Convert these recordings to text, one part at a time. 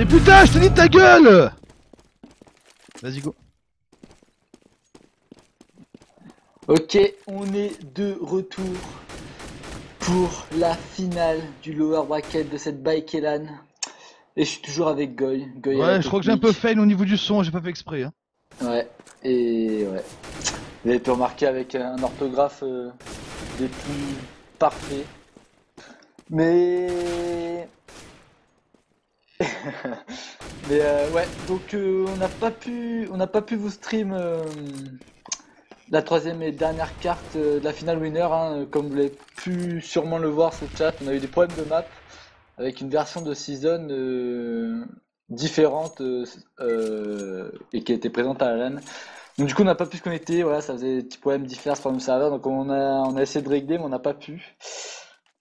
Mais putain, je te dis ta gueule! Vas-y, go. Ok, on est de retour pour la finale du lower bracket de cette bike Elan. Et je suis toujours avec Goy. Goy à la Ouais, je crois que j'ai un peu technique. fail au niveau du son, j'ai pas fait exprès. Hein. Ouais, et ouais. Vous avez pu remarquer avec un orthographe des plus parfaits. Mais. Ouais, donc on n'a pas pu vous stream la troisième et dernière carte de la finale winner, hein. Comme vous l'avez pu sûrement le voir sur le chat, on a eu des problèmes de map avec une version de season différente et qui était présente à la LAN. Donc du coup on n'a pas pu se connecter, voilà, ça faisait des petits problèmes différents sur le serveur, donc on a essayé de régler mais on n'a pas pu.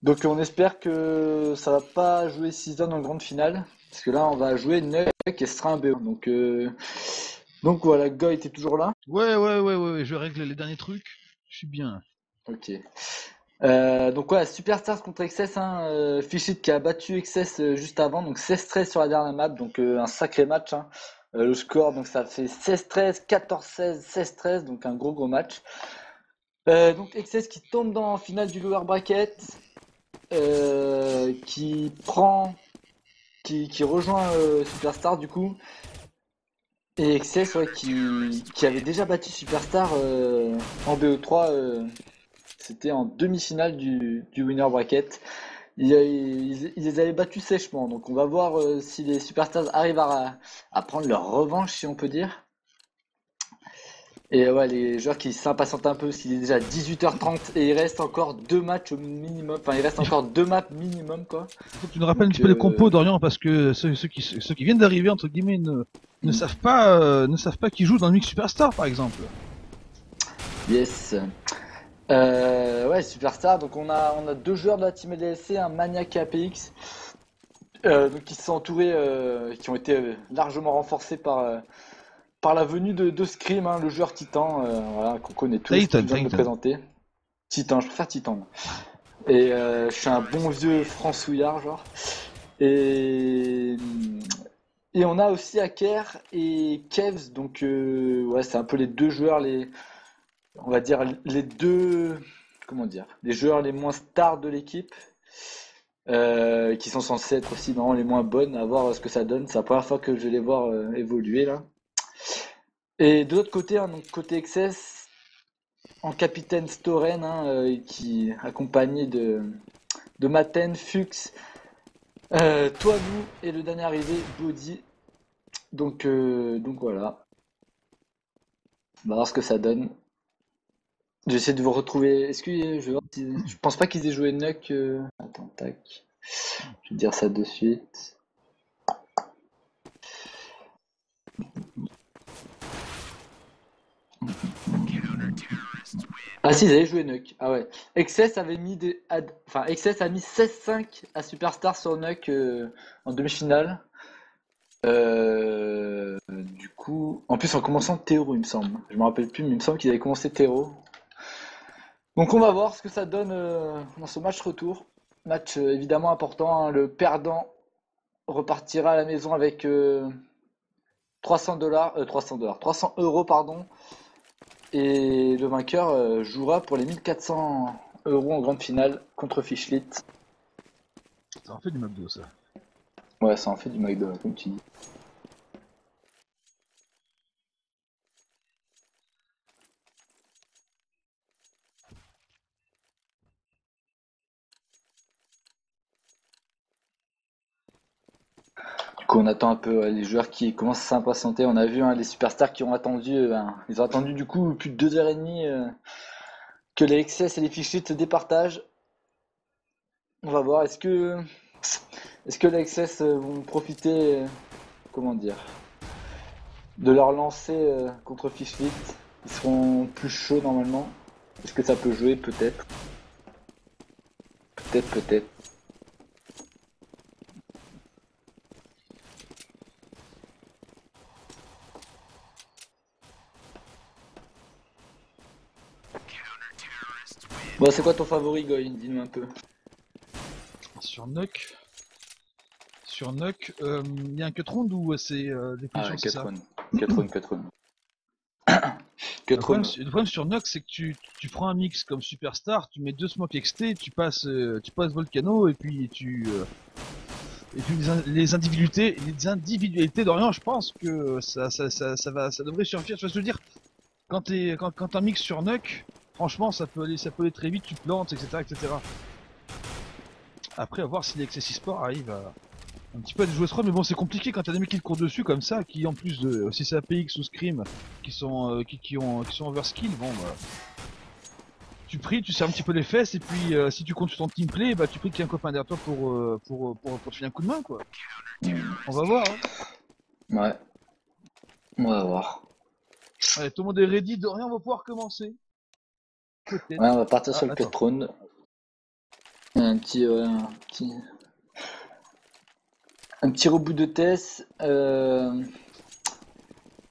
Donc on espère que ça va pas jouer season en grande finale, parce que là on va jouer Nuck et ce sera un BO. Donc voilà, Goy était toujours là. Ouais, je règle les derniers trucs. Je suis bien. Ok. Donc ouais, Superstars contre XS, hein, Fichit qui a battu XS juste avant, donc 16-13 sur la dernière map, donc un sacré match, hein. Le score, donc ça fait 16-13, 14-16, 16-13, donc un gros match. Donc XS qui tombe dans la finale du lower bracket, qui rejoint Superstar du coup, et XS ouais, qui avait déjà battu Superstar en BO3, c'était en demi-finale du winner bracket. Ils les avaient battus sèchement, donc on va voir si les Superstars arrivent à prendre leur revanche, si on peut dire. Et ouais, les joueurs qui s'impatientent un peu, s'il est déjà 18h30 et il reste encore deux matchs au minimum, enfin il reste encore deux maps minimum quoi. Faut que tu nous rappelles un petit peu les compos d'Orient parce que ceux qui viennent d'arriver entre guillemets ne savent pas qui joue dans le mix Superstar par exemple. Yes. Ouais, Superstar, donc on a deux joueurs de la team LDLC, un Maniac et APX, donc qui se sont entourés, qui ont été largement renforcés par la venue de Scream, hein, le joueur Titan, voilà, qu'on connaît tous, qui vient de le présenter. Titan, je préfère Titan. Moi. Et je suis un bon vieux francouillard, genre. Et, et on a aussi Aker et Kevs, donc ouais, c'est un peu les deux joueurs, on va dire les deux, comment dire, les joueurs les moins stars de l'équipe, qui sont censés être aussi dans les moins bonnes, à voir ce que ça donne. C'est la première fois que je vais les voir évoluer là. Et de l'autre côté, hein, donc côté XS, en capitaine Storen, hein, qui accompagné de Maten, Fux, toi, nous et le dernier arrivé, Body. Donc voilà, on va voir ce que ça donne. J'essaie de vous retrouver. Est-ce que je vais voir je pense pas qu'ils aient joué Nuck. Attends, tac. Je vais dire ça de suite. Ah si, ils avaient joué Nuck. Ah ouais. XS avait mis enfin XS a mis 16-5 à Superstar sur Nuck en demi-finale. Du coup, en plus en commençant Théo, il me semble. Je me rappelle plus, mais il me semble qu'ils avaient commencé Théo. Donc on va voir ce que ça donne dans ce match retour. Match évidemment important, hein. Le perdant repartira à la maison avec 300 euros pardon. Et le vainqueur jouera pour les 1400 euros en grande finale contre Fischlit. Ça en fait du McDo ça. Ouais, ça en fait du McDo, comme tu dis. Du coup, on attend un peu les joueurs qui commencent à s'impatienter. On a vu les superstars qui ont attendu, ils ont attendu du coup plus de 2h30 que les XS et les Fischlit se départagent. On va voir, est-ce que les XS vont profiter, comment dire, de leur lancer contre Fischlit. Ils seront plus chauds normalement. Est-ce que ça peut jouer? Peut-être. Peut-être. Bon, c'est quoi ton favori, Goy? Dis-nous un peu. Sur Nuck, sur Nuck, il y a un cut round ou c'est des Ah, positions, c'est ça? cut run. Le problème sur Nox, c'est que tu prends un mix comme Superstar, tu mets 2 Smoke XT, tu passes Volcano, et puis les individualités d'Orient, je pense que ça devrait suffire. Tu vois ce que je veux dire? Quand t'as un mix sur Nuck, franchement, ça peut aller très vite, tu plantes, etc. Après, à voir si les XS Sport arrivent à un petit peu à déjouer ce rôle, mais bon, c'est compliqué quand t'as des mecs qui te courent dessus comme ça, qui en plus de, si c'est APX ou Scream, qui sont overskill, bon bah, tu pries, tu serres un petit peu les fesses, et puis si tu comptes sur ton teamplay, bah tu pries qu'il y ait un copain derrière toi pour te filer un coup de main, quoi. On va voir, hein. Ouais, on va voir. Allez, tout le monde est ready, Dorian va pouvoir commencer. Peut-être. Ouais, on va partir sur le attends. cut round. Un petit reboot de test.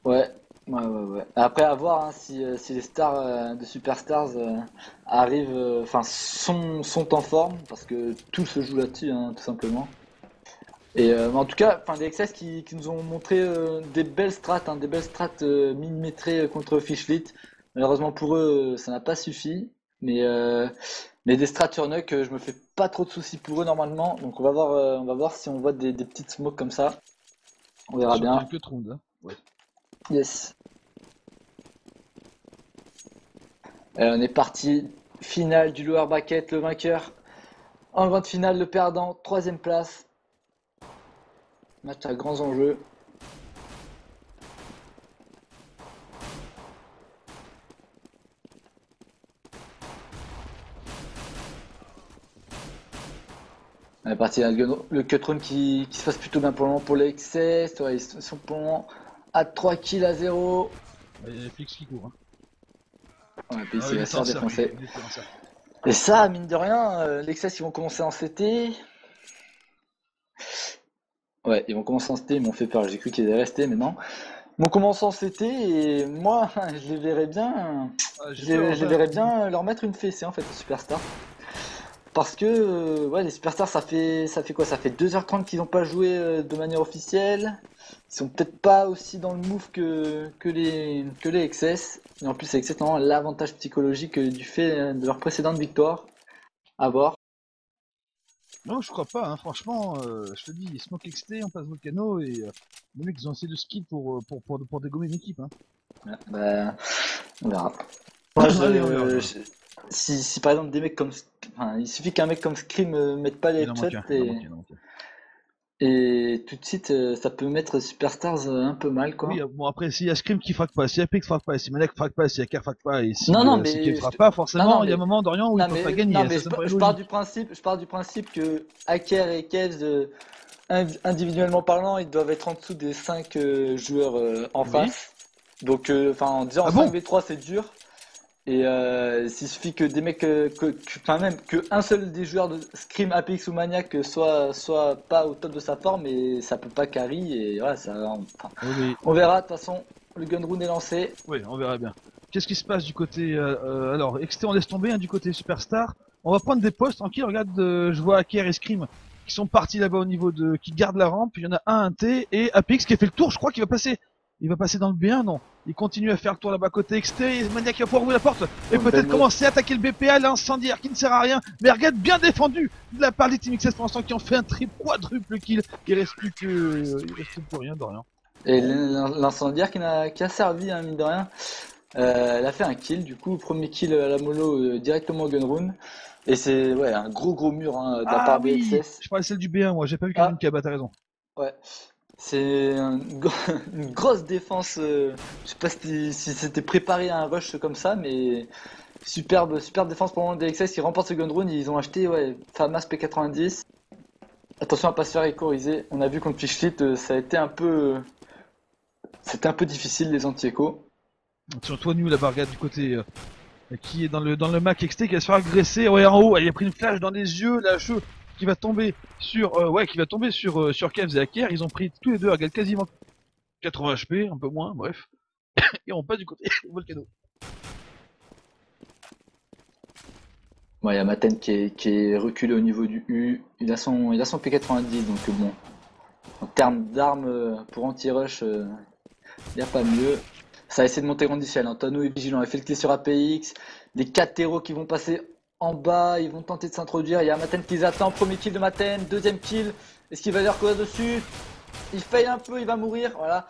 Ouais. Après, à voir hein, si les stars de Superstars arrivent, enfin, sont en forme, parce que tout se joue là-dessus, hein, tout simplement. Et mais en tout cas, enfin, des XS qui nous ont montré des belles strats, hein, des belles strats millimétrées contre Fishlit. Malheureusement pour eux, ça n'a pas suffi. Mais des strats sur Nuck, je me fais pas trop de soucis pour eux normalement. Donc on va voir si on voit des petites smokes comme ça. On verra Sur bien. quelques rounds, hein. Ouais. Yes. On est parti. Finale du lower bracket, le vainqueur. En grande finale, le perdant, 3ème place. Match à grands enjeux. On est parti, le cut run qui se passe plutôt bien pour le moment pour les XS. Ouais, ils sont pour le moment à 3 kills à 0. Il y a Fix qui court, hein. Ouais, puis Ah, il va il se faire était en cercle, défoncer. il était en cercle. Et ça, mine de rien, les XS ils vont commencer en CT. Ouais, ils vont commencer en CT, ils m'ont fait peur. J'ai cru qu'ils allaient rester, mais non. Ils vont commencer en CT et moi, je les verrais bien. Ah, Je les verrais bien leur mettre une fessée en fait, aux Superstars. Parce que ouais, les Superstars, ça fait quoi? Ça fait 2h30 qu'ils n'ont pas joué de manière officielle. Ils sont peut-être pas aussi dans le move que les XS. Et en plus, les XS ont l'avantage psychologique du fait de leur précédente victoire. À voir. Non, je crois pas, hein. Franchement, je te dis, Smoke XT, on passe Volcano, et les mecs ils ont assez de skill pour dégommer une équipe, hein. Ouais, bah, on verra. Moi, Allez, on verra. si par exemple des mecs comme, enfin, il suffit qu'un mec comme Scream mette pas les Il en manque headshots un, il en manque un, il en manque un. et tout de suite ça peut mettre Superstars un peu mal quoi. Oui, bon après, s'il y a Scream qui frappe pas, si Apex frappe pas, si Manek frappe pas, si Aker frappe pas, et si Non Kev mais frappe pas, non non forcément, il y a un mais moment d'Orient où ils peuvent pas gagner, non hein, mais ça me paraît je pars du logique. principe que Hacker et Kevs individuellement parlant ils doivent être en dessous des 5 joueurs en Oui. face. Donc enfin en disant Ah bon? 5v3 c'est dur. Et s'il suffit que des mecs, enfin même que un seul des joueurs de Scream, Apex ou Maniac soit pas au top de sa forme et ça peut pas carry et voilà, enfin, Oui, on verra. De toute façon, le gun round est lancé. oui, on verra bien. Qu'est-ce qui se passe du côté... alors, XT on laisse tomber, hein, du côté Superstar. On va prendre des postes tranquilles, regarde, je vois Aker et Scream qui sont partis là-bas au niveau de... qui gardent la rampe, il y en a un T, et Apex qui a fait le tour, je crois qu'il va passer... Il va passer dans le B1, non? Il continue à faire le tour là-bas côté XT, et Maniac va pouvoir ouvrir la porte, et peut-être commencer à attaquer le BPA, l'incendiaire qui ne sert à rien, mais regarde, bien défendu de la part des Team XS pour l'instant qui ont fait un quadruple kill, il reste plus rien, de rien. Et l'incendiaire qui a servi, hein, mine de rien. Elle a fait un kill, du coup, premier kill à la mollo directement au gun room. Et c'est ouais, un gros mur hein, de la part des XS. Je parlais de celle du B1, moi, j'ai pas vu quelqu'un qui a battu, t'as raison. Ouais. C'est une grosse défense. Je sais pas si c'était préparé à un rush comme ça, mais superbe défense pour le moment des XS. Ils remportent ce gun round. Ils ont acheté FAMAS P90. Attention à pas se faire écoriser. On a vu contre Fishlit, ça a été c'était un peu difficile les anti-échos. Sur toi, New, la bargade du côté qui est dans le Mac XT qui va se faire agresser. Ouais, en haut, il a pris une flash dans les yeux, la cheveux qui va tomber sur sur Kevs et Aker. Ils ont pris tous les deux à quasiment 80 HP, un peu moins, bref. Et on passe du côté Volcano. Ouais, il y a Maten qui est reculé au niveau du U. Il a son P90, donc bon. termes d'armes pour anti-rush, il n'y a pas mieux. Ça a essayé de monter grande échelle. Antonou est vigilant. Il fait le clé sur APX. Les 4 héros qui vont passer en bas. Ils vont tenter de s'introduire. Il y a Maten qui les attend. Premier kill de Maten. Deuxième kill. Est-ce qu'il va leur courir dessus? Il faille un peu. Il va mourir. Voilà.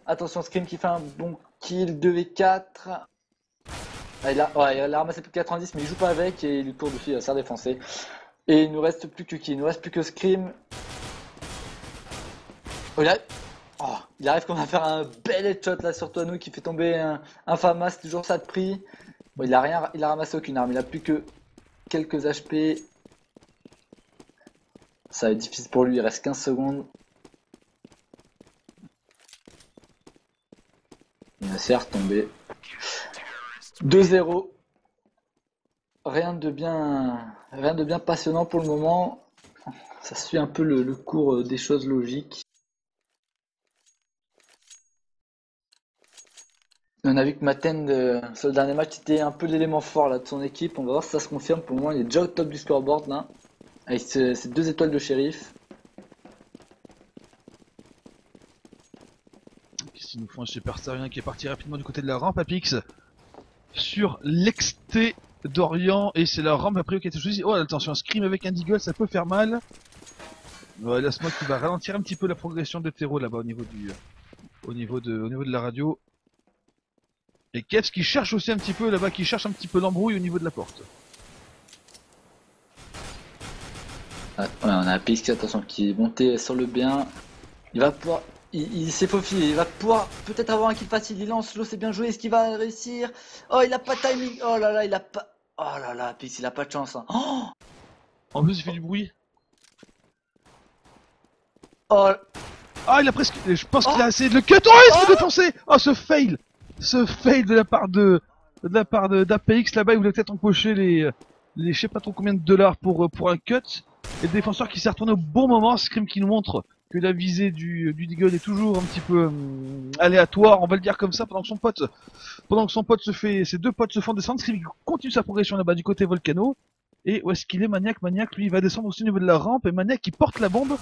Attention, Scream qui fait un bon kill. 2v4. Ah, il a ramassé plus de 90, mais il joue pas avec. Et il lui court dessus. Il va se faire défoncer. Et il nous reste plus que qui? Il nous reste plus que Scream. Oh, il arrive quand même à faire un bel headshot là sur Toanou qui fait tomber un Famas, toujours ça de prix. Bon, il a ramassé aucune arme, il a plus que quelques HP. Ça va être difficile pour lui, il reste 15 secondes. Il va se faire tomber. 2-0. Rien de bien passionnant pour le moment. Ça suit un peu le cours des choses logiques. On a vu que Maten, sur le dernier match, était un peu l'élément fort là, de son équipe. On va voir si ça se confirme. Pour le moment, il est déjà au top du scoreboard là, avec ses 2 étoiles de shérif. Qu'est-ce qu'ils nous font un superstar qui est parti rapidement du côté de la rampe à Pix sur l'exté d'Orient, et c'est la rampe après qui a été choisie. Oh attention, un scream avec un deagle, ça peut faire mal. Ouais, là, Smoke qui va ralentir un petit peu la progression de Tero là-bas au niveau de la radio. Et Kevs qui cherche aussi un petit peu là-bas, qui cherche un petit peu l'embrouille au niveau de la porte. Ouais, on a Pix, attention, qui est monté sur le B1. Il va pouvoir. Il s'est faufilé, il va pouvoir peut-être avoir un kill facile. Il lance, l'eau c'est bien joué, est-ce qu'il va réussir? Oh, il a pas de timing. Oh là là, il a pas. Oh là là, Pix, il a pas de chance. Hein. Oh, En plus, il fait du bruit. oh. Ah, il a presque. Je pense qu'il a essayé de le cut. Oh, il se fait défoncer. Oh, ce fail. Ce fail de la part d'APX là-bas, il voulait peut-être empocher les je sais pas trop combien de dollars pour un cut. Et le défenseur qui s'est retourné au bon moment, Scream qui nous montre que la visée du Deagle est toujours un petit peu aléatoire, on va le dire comme ça, pendant que son pote ses 2 potes se font descendre. Scream continue sa progression là-bas du côté Volcano. Et où est-ce qu'il est, Maniac? Maniac, lui, il va descendre aussi au niveau de la rampe, et Maniac qui porte la bombe.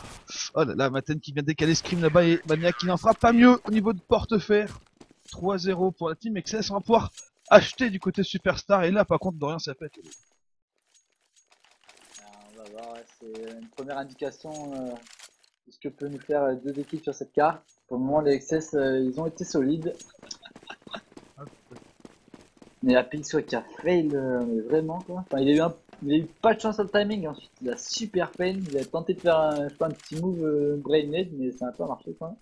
Oh là là, Maten qui vient décaler Scream là-bas, et Maniac qui n'en fera pas mieux au niveau de porte-fer. 3-0 pour la team XS, on va pouvoir acheter du côté Superstar, et là, par contre, Dorian, ça pète. On va voir, ouais, c'est une première indication de ce que peut nous faire 2 équipes sur cette carte. Pour le moment, les XS, ils ont été solides. Mais la Pix qui a fail, mais vraiment quoi. Enfin, il a eu pas de chance sur le timing, ensuite il a super fail. Il a tenté de faire un petit move brainade, mais ça n'a pas marché quoi.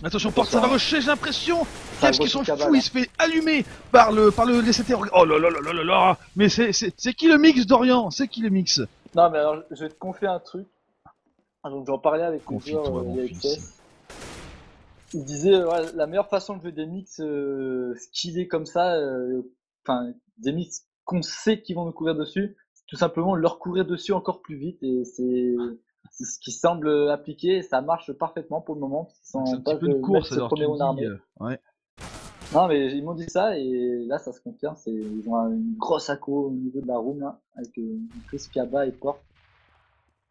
Attention, porte, ça va rusher, j'ai l'impression. Qu'est-ce qu'ils sont fous, il se fait allumer par le LCT. Oh là là là là là là. Mais c'est qui le mix, Dorian? C'est qui le mix? Non mais alors, je vais te confier un truc. Donc j'en parlais avec les joueurs XS. Il disait ouais, la meilleure façon de jouer des mix skillés comme ça, enfin des mix qu'on sait qu'ils vont nous courir dessus, c'est tout simplement leur courir dessus encore plus vite, et c'est ce qui semble appliqué, et ça marche parfaitement pour le moment, parce qu'ils sont un petit peu de course alors premier round armé. Ouais. Non mais ils m'ont dit ça, et là ça se confirme, ils ont une grosse accro au niveau de la room là, avec Chris Piaba et Porte.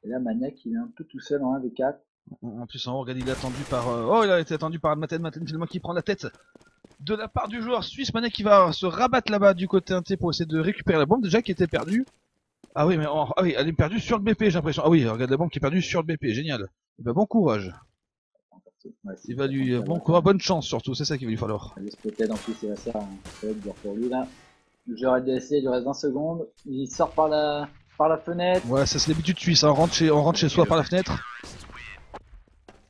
Et là Maniac il est un peu tout seul en 1v4. En plus, en haut, regarde, il est attendu par. Oh, il a été attendu par Maten finalement qui prend la tête de la part du joueur suisse. Maniac qui va se rabattre là-bas du côté 1T pour essayer de récupérer la bombe déjà qui était perdue. Ah oui, mais oui, elle est perdue sur le BP, j'ai l'impression. Ah oui, regarde la bombe qui est perdue sur le BP, génial. Et ben, bon courage. Ouais, il va lui bon courage, bonne chance surtout, c'est ça qu'il va lui falloir. Peut-être en plus, il va faire ça va être dur pour lui là. Le joueur LDSC, il lui reste 20 secondes. Il sort par la fenêtre. Ouais, ça c'est l'habitude suisse, hein. On rentre chez soi par la fenêtre.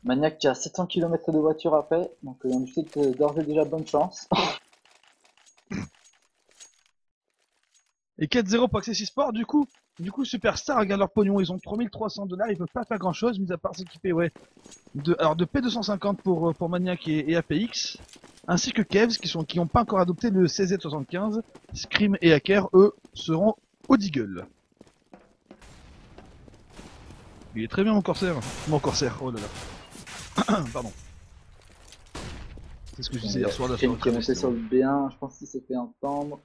Maniac qui a 700 km de voiture après, donc on lui souhaite d'ores et déjà bonne chance. Et 4-0 pour Access Sport, du coup Superstar, regarde leur pognon, ils ont 3300 $, ils peuvent pas faire grand chose, mis à part s'équiper, ouais. De P250 pour Maniac et APX, ainsi que Kevs qui ont pas encore adopté le CZ75, Scream et Hacker, eux, seront au Deagle. Il est très bien mon Corsair, oh là là. Pardon. C'est ce que je disais hier soir. Qui est monté sur le B1, je pense qu'il s'est fait entendre.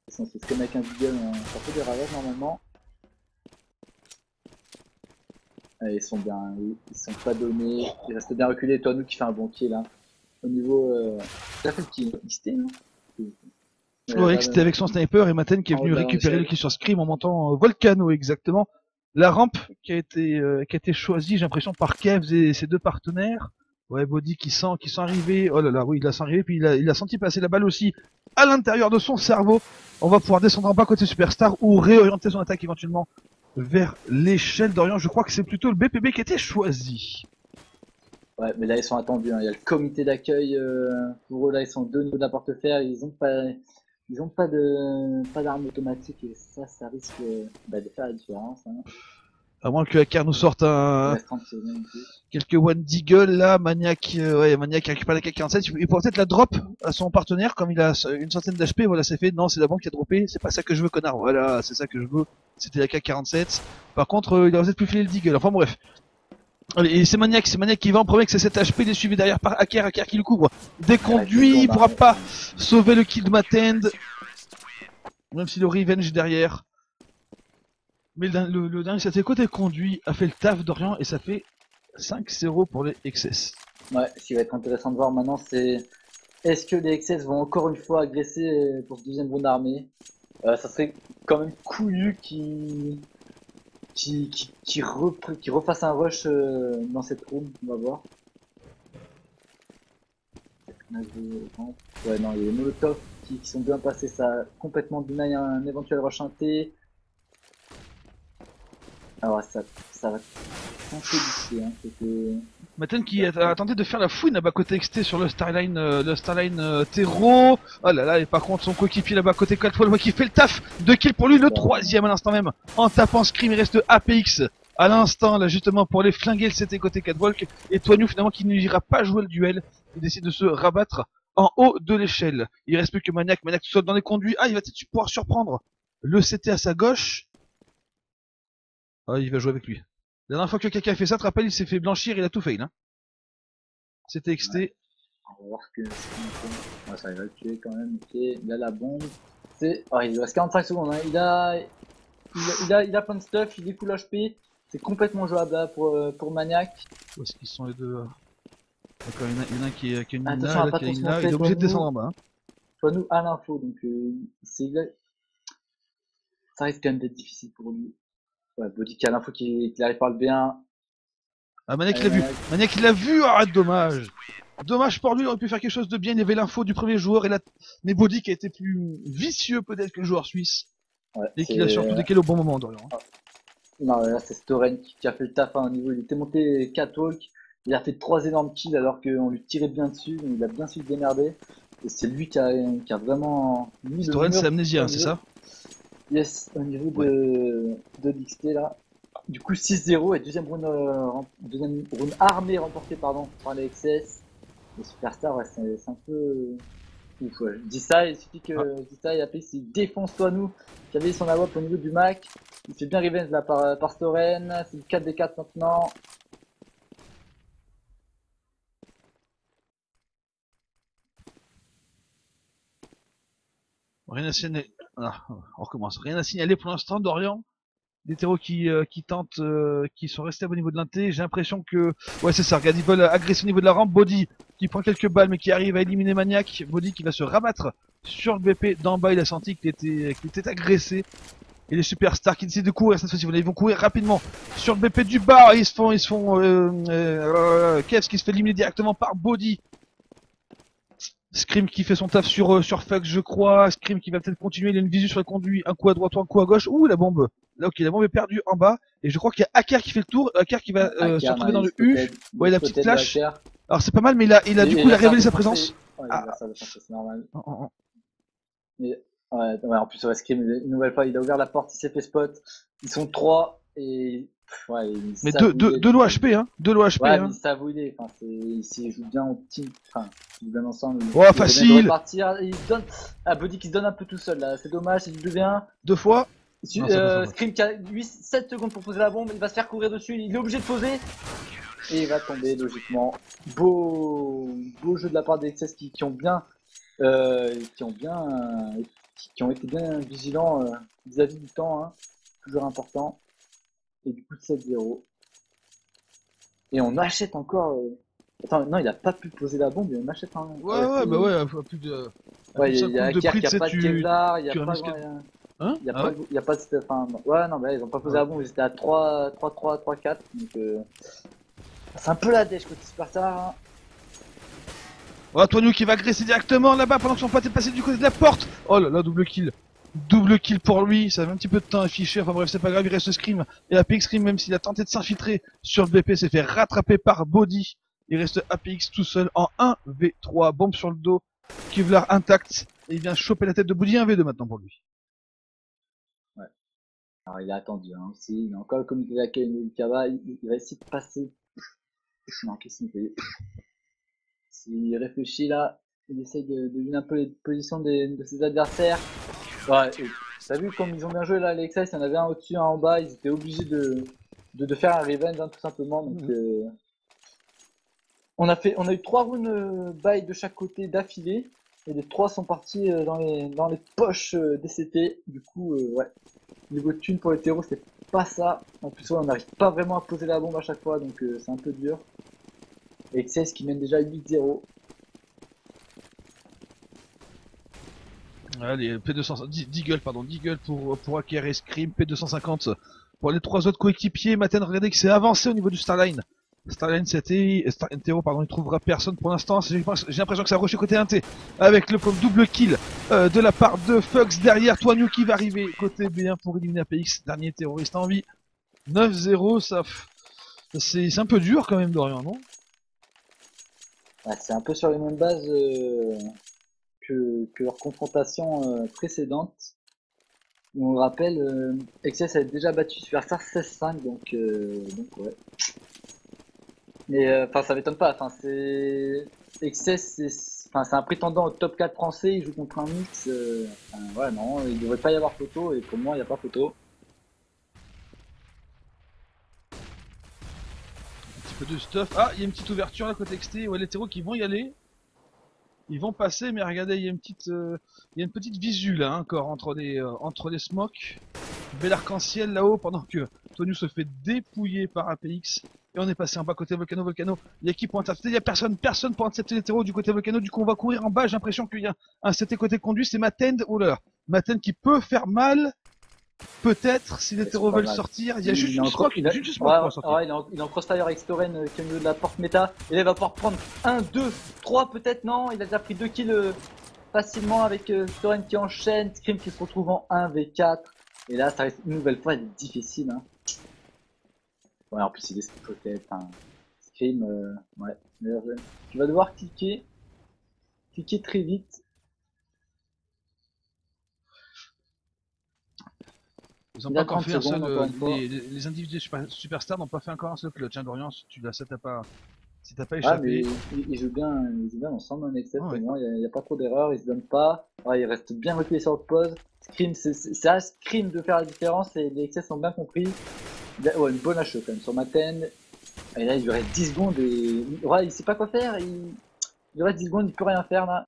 C'est comme avec un Deagle, ça fait des ravages normalement. Ils sont bien, ils sont pas donnés. Ils restent bien reculés. Toi, nous qui fait un bon kill là. Au niveau. T'as fait le kill XT, non? Ouais, c'était avec son sniper et Maten qui est en haut venu de la grande récupérer le échelle. kill sur Scream en montant Volcano exactement. La rampe qui a été choisie, j'ai l'impression, par Kevs et ses deux partenaires. Ouais, Body qui sent arriver. Oh là là, oui, il l'a sent arriver, puis il a senti passer la balle aussi à l'intérieur de son cerveau. On va pouvoir descendre en bas côté Superstar ou réorienter son attaque éventuellement vers l'échelle d'Orient. Je crois que c'est plutôt le BPB qui a été choisi. Ouais, mais là ils sont attendus, hein. Il y a le comité d'accueil pour eux, là ils sont deux niveaux de la porte-fer, ils ont pas d'arme automatique et ça risque de faire la différence, hein. À moins que Hacker nous sorte Il reste 30 secondes en plus. quelques One Deagle là, Maniac, ouais, Maniac a récupéré la K47, il pourrait peut-être la drop à son partenaire, comme il a une centaine d'HP, voilà c'est fait, non c'est la banque qui a droppé, c'est pas ça que je veux connard, voilà, c'est ça que je veux, c'était la K47, par contre il aurait peut-être plus filer le Deagle, enfin bref. Allez, et c'est Maniac qui va en premier avec ses 7 HP, il est suivi derrière par Hacker qui le couvre, déconduit, il pourra pas sauver le kill de Matend, même si le Revenge est derrière. Mais le dernier c'était côté conduit a fait le taf d'Orient et ça fait 5-0 pour les XS. Ouais, ce qui va être intéressant de voir maintenant, c'est est-ce que les XS vont encore une fois agresser pour ce deuxième round armé. Ça serait quand même couillu qui refasse un rush dans cette room, on va voir. Ouais, non, il y a les Molotov qui sont bien passés, ça a complètement deny un éventuel rush inté. Alors ça va compliquer, hein, c'était... Maten qui a tenté de faire la fouine là-bas côté XT sur le Starline Terreau. Oh là là, et par contre son coéquipier là-bas côté Catwall qui fait le taf. 2 kills pour lui, le troisième à l'instant même. En tapant Scream, il reste APX à l'instant là justement pour les flinguer le CT côté Catwalk. Et Toignou finalement qui n'ira pas jouer le duel. Il décide de se rabattre en haut de l'échelle. Il reste plus que Maniac tout seul dans les conduits. Ah, il va peut-être pouvoir surprendre le CT à sa gauche. Ah, il va jouer avec lui. La dernière fois que Kaka a fait ça, tu te rappelles, il s'est fait blanchir, il a tout fail. Hein. C'était XT. Ouais. On va voir ce que ouais, ça va le tuer quand même. Ok, il a la bombe. C'est... Oh, il lui reste 45 secondes. Hein. Il a plein de stuff, il est full HP. C'est complètement jouable là pour Maniac. Où est-ce qu'ils sont les deux? D'accord, il y en a un qui a une attention là, à l'autre pas qui a trop une se là, montrer, il est obligé de toi, descendre en bas. Hein. Toi nous à l'info, donc ça risque quand même d'être difficile pour lui. Ouais, Body qui a l'info qu'il arrive par le B1. Ah, Maniac il l'a vu. Maniac il l'a vu, ah dommage. Dommage pour lui, il aurait pu faire quelque chose de bien, il y avait l'info du premier joueur, et là, mais Body qui a été plus vicieux peut-être que le joueur suisse. Ouais, et qu'il a surtout décalé au bon moment, Dorian. Ah. Non, là c'est Storen qui a fait le taf à un niveau, il était monté catwalk, il a fait 3 énormes kills alors qu'on lui tirait bien dessus, donc il a bien su se démerder. Et c'est lui qui a vraiment mis le Storen mur c'est Amnesia, c'est ça? Yes, au niveau de l'XP là. Du coup 6-0 et deuxième round armée remportée par les XS. Les Superstars, ouais, c'est un peu ouf, ouais. Je dis ça, il suffit que je dis ça et après s'il défonce toi nous qui avait son AWP au niveau du Mac. Il fait bien revenge là par Storen, c'est le 4v4 maintenant. Rien à signaler. Ah, on recommence. Rien à signaler pour l'instant, Dorian. Des terreaux qui tentent, qui sont restés au niveau de l'inté. J'ai l'impression que, ouais, c'est ça. Regarde, ils veulent agresser au niveau de la rampe. Body qui prend quelques balles, mais qui arrive à éliminer Maniac. Body qui va se rabattre sur le BP d'en bas. Il a senti qu'il était agressé. Et les Superstars qui décident de courir cette fois-ci. Ils vont courir rapidement sur le BP du bas. Ils se font Kevs qui se fait éliminer directement par Body. Scream qui fait son taf sur Fux, je crois. Scream qui va peut-être continuer. Il a une visu sur le conduit. Un coup à droite, un coup à gauche. Ouh, la bombe. Là, ok, la bombe est perdue en bas. Et je crois qu'il y a Hacker qui fait le tour. Hacker qui va se retrouver dans le U. Ouais, la petite flash. Alors c'est pas mal, mais il a du coup il a révélé sa présence. Ouais, c'est normal. Mais, ouais, en plus, Scream, une nouvelle fois, il a ouvert la porte, il s'est fait spot. Ils sont 3 et. Ouais, mais deux lois HP, hein. 2 lois HP, ouais, hein. mais il s'avouait, enfin, il joue bien au team, enfin, il joue bien ensemble. Oh, facile! Il se donne, Body qui se donne un peu tout seul, là. C'est dommage, c'est du 2v1. 2 fois. Scream qui a 7 secondes pour poser la bombe, il va se faire courir dessus, il est obligé de poser. Et il va tomber, logiquement. Beau jeu de la part des XS qui ont été bien vigilants vis-à-vis du temps, hein. Toujours important. Et du coup, 7-0. Et on achète encore. Attends, non, il a pas pu poser la bombe, et on achète un. Ah ouais, Ouais, bah ouais, à plus ouais, de il y a 50 de Aker prix, qui tu a sais, pas de Kevlar, il y a tu pas remises grand. Hein? Ah ouais? Il y a pas de. Enfin, ouais, non, bah ils ont pas posé Ouais. la bombe, ils étaient à 3-4. Donc, c'est un peu la dèche côté Superstar. Hein. Oh, Toignou qui va agresser directement là-bas pendant que son pote est passé du côté de la porte. Oh là là, double kill. Double kill pour lui, ça avait un petit peu de temps à afficher, enfin bref, c'est pas grave, il reste Scream. Et APX Scream, même s'il a tenté de s'infiltrer sur le BP, s'est fait rattraper par Body. Il reste APX tout seul en 1v3, bombe sur le dos, Kevlar intact, et il vient choper la tête de Body, 1v2 maintenant pour lui. Ouais. Alors, il a attendu, hein, aussi. Il a encore le comité d'accueil de Kava, il va essayer de passer. Non, qu'est-ce qu'il fait? S'il réfléchit là, il essaye de deviner un peu les positions de ses adversaires. Ouais, et t'as vu comme ils ont bien joué là, les Excel, il y en avait un au-dessus, un en bas, ils étaient obligés de faire un revenge, hein, tout simplement. Donc, on a eu 3 rounds buy de chaque côté d'affilée, et les 3 sont partis dans les poches DCT. Du coup, ouais, niveau de thune pour les terreaux, c'était pas ça. En plus, ouais, on n'arrive pas vraiment à poser la bombe à chaque fois, donc c'est un peu dur. Et Excel qui mène déjà 8-0. Allez, P250, Deagle pour Aker et Scream, P250 pour les 3 autres coéquipiers. Maten, regardez que c'est avancé au niveau du Starline. Starline, c'était, Théo, pardon, il trouvera personne pour l'instant. J'ai l'impression que ça rush côté 1T. Avec le double kill de la part de Fox derrière. Toignou qui va arriver côté B1 pour éliminer APX. Dernier terroriste en vie. 9-0, c'est un peu dur quand même, Dorian, non? Ouais, c'est un peu sur les mêmes bases que leur confrontation précédente. On le rappelle, XS a déjà battu Superstar 16-5, donc ouais. Mais enfin, ça m'étonne pas. Enfin, c'est XS, c'est un prétendant au top 4 français. Il joue contre un mix. Ouais, non, il devrait pas y avoir photo. Et pour moi, il n'y a pas photo. Un petit peu de stuff. Ah, il y a une petite ouverture là côté XT. Ouais, les terreaux qui vont y aller. Ils vont passer, mais regardez, il y a une petite visu là encore entre les smokes. Bel arc-en-ciel là-haut pendant que Tonu se fait dépouiller par APX. Et on est passé en bas côté Volcano. Il y a qui pour intercepter? Il y a personne pour intercepter les terreaux du côté Volcano. Du coup, on va courir en bas. J'ai l'impression qu'il y a un CT côté conduit. C'est Matend. Oh là là. Matend qui peut faire mal. Peut-être si les Ils sont terreaux pas veulent mal. sortir. Il y a juste Il est une encore, smoke. il a, Juste une smoke pour ouais, sortir. ouais, il est en crossfire avec Storen qui est au milieu de la porte méta. Et là, il va pouvoir prendre 1, 2, 3 peut-être. Non, il a déjà pris 2 kills facilement avec Storen qui enchaîne. Scream qui se retrouve en 1v4. Et là, ça reste une nouvelle fois difficile. Hein. Ouais, en plus, il est peut-être un Scream. Ouais. Tu vas devoir cliquer très vite. Ils n'ont Il pas a encore 30 fait un seul. secondes encore une fois. Les individus superstars n'ont pas fait encore un seul clutch. Hein, Dorian, si tu l'as, ça t'as pas. Si t'as pas Ah, mais échappé. ils jouent bien ensemble, un Excel Ah pour ouais. moi. Il n'y a pas trop d'erreurs, ils se donnent pas. Ouais, ils restent bien reculés sur le pause. Scream, c'est à Scream de faire la différence et les Excel sont bien compris. Ouais, une bonne HE quand même sur Maten. Et là, il lui reste 10 secondes et. Ouais, il sait pas quoi faire. Il lui reste 10 secondes, il peut rien faire là.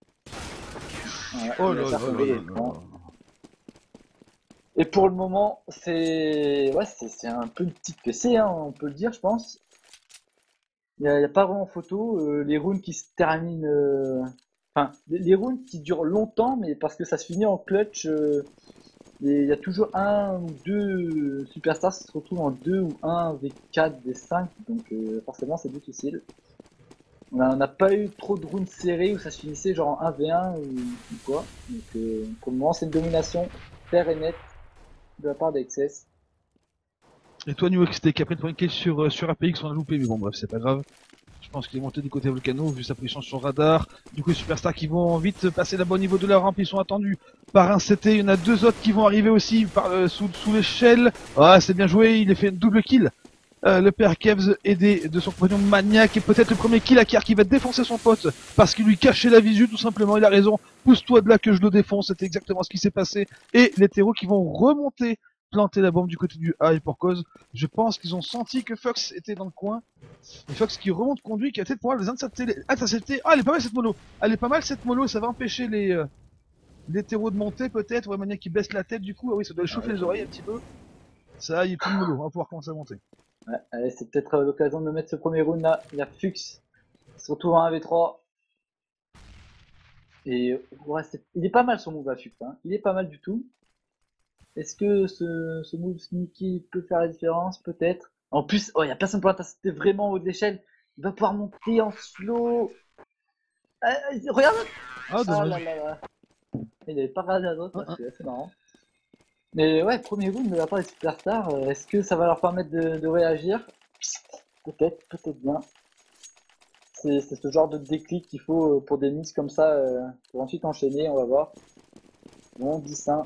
Voilà, Oh il va là faire là tomber là là l'écran. là. Et pour le moment, c'est un peu une petite PC, hein, on peut le dire, je pense. Il y a pas vraiment photo. Les rounds qui se terminent. Enfin, les rounds qui durent longtemps, mais parce que ça se finit en clutch. Il y a toujours un ou deux superstars qui se retrouvent en 2 ou 1 V4, V5. Donc forcément, c'est difficile. On n'a pas eu trop de rounds serrés où ça se finissait genre en 1v1 ou quoi. Donc pour le moment, c'est une domination claire et nette de la part d'XS. Et toi, New XT qui a pris le point kill sur APX, on a loupé, mais bon, bref, c'est pas grave. Je pense qu'il est monté du côté Volcano, vu sa position sur radar. Du coup, les Superstars qui vont vite passer là-bas au niveau de la rampe, ils sont attendus par un CT. Il y en a 2 autres qui vont arriver aussi sous l'échelle. Ah, c'est bien joué, il a fait une double kill. Le père Kevz aidé de son compagnon maniaque et peut-être le premier kill à Kier qui va défoncer son pote parce qu'il lui cachait la visu tout simplement. Il a raison, pousse-toi de là que je le défonce, c'était exactement ce qui s'est passé. Et les terreaux qui vont remonter, planter la bombe du côté du A et pour cause. Je pense qu'ils ont senti que Fox était dans le coin. Et Fox qui remonte conduit, qui a peut-être pouvoir les intercepter. Ah, elle est pas mal cette mollo. Elle est pas mal cette mollo, ça va empêcher les terreaux de monter peut-être. Ouais, maniaque qui baisse la tête du coup. Ah oui, ça doit chauffer les oreilles un petit peu. Ça, il est plus de mollo, on va pouvoir commencer à monter. Ouais, allez, c'est peut-être l'occasion de mettre ce premier round là. Il y a Fux qui se retrouve en 1v3. Et ouais, il est pas mal son move à Fux, hein. Il est pas mal du tout. Est-ce que ce move sneaky peut faire la différence? Peut-être. En plus, oh, il n'y a personne pour l'intercepter vraiment en haut de l'échelle. Il va pouvoir monter en slow. Regarde! Ah, Ah là dommage. là là. Il avait pas regardé à droite, Un, là, un. c'est assez marrant. Mais ouais, premier round de la part des superstars, est-ce que ça va leur permettre de réagir? Peut-être, peut-être bien. C'est ce genre de déclic qu'il faut pour des mix comme ça, pour ensuite enchaîner, on va voir. Bon, 10-1.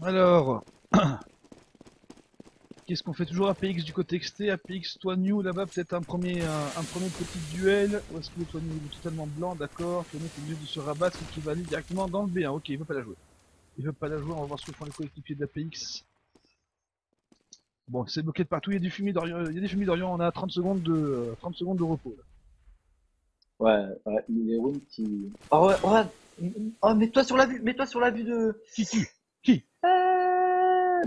Alors, qu'est-ce qu'on fait toujours APX du côté XT, APX toi New là-bas, peut-être un premier petit duel. Ou est-ce que le toi New il est totalement blanc, d'accord. Toi New est obligé de se rabattre et qui va aller directement dans le B1. Ok, il veut pas la jouer. Il veut pas la jouer, on va voir ce que font les coéquipiers d'APX. Bon, c'est bloqué de partout, il y a du fumier d'Orient, il y a des fumiers d'Orient, on a 30 secondes de repos. Là. Ouais, ouais, les rounds qui. Oh ouais, ouais. Oh, mets-toi sur la vue, mets-toi sur la vue de. Qui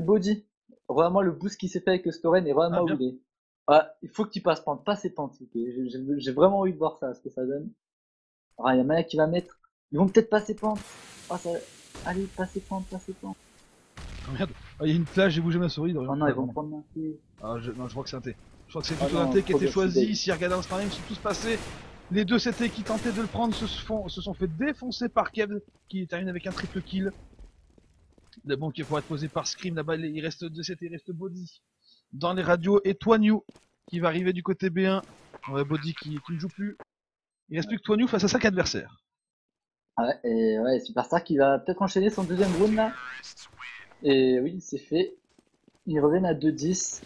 Body. Vraiment, le boost qui s'est fait avec Storen est Ah vraiment bien. roulé. Ah, il faut que tu passes pente, pas ces pentes, s'il te plaît. J'ai vraiment envie de voir ça, ce que ça donne. Ah, il y a Maya qui va mettre. Ils vont peut-être passer pente. Ah, ça. Allez, passer pente, passer pente. Oh merde. Ah, il y a une plage, j'ai bougé ma souris Oh d'Orient. non, Ah ils vont non. prendre un pied. Ah, non, je crois que c'est un T. Je crois que c'est Oh plutôt un non, T qui a été Progressive choisi. Day. Si regardez dans Starlink, sont tous passés. Les deux CT qui tentaient de le prendre se sont fait défoncer par Kev, qui termine avec un triple kill. Bon, qui pourrait être posé par Scream. Là-bas, il reste 2 CT, il reste Body dans les radios. Et toi, New, qui va arriver du côté B1. Ouais, Body qui ne joue plus. Il reste plus que toi, New face à 5 adversaires. Ouais, et ouais, Superstar qui va peut-être enchaîner son deuxième round là. Et oui, c'est fait. Ils reviennent à 2-10.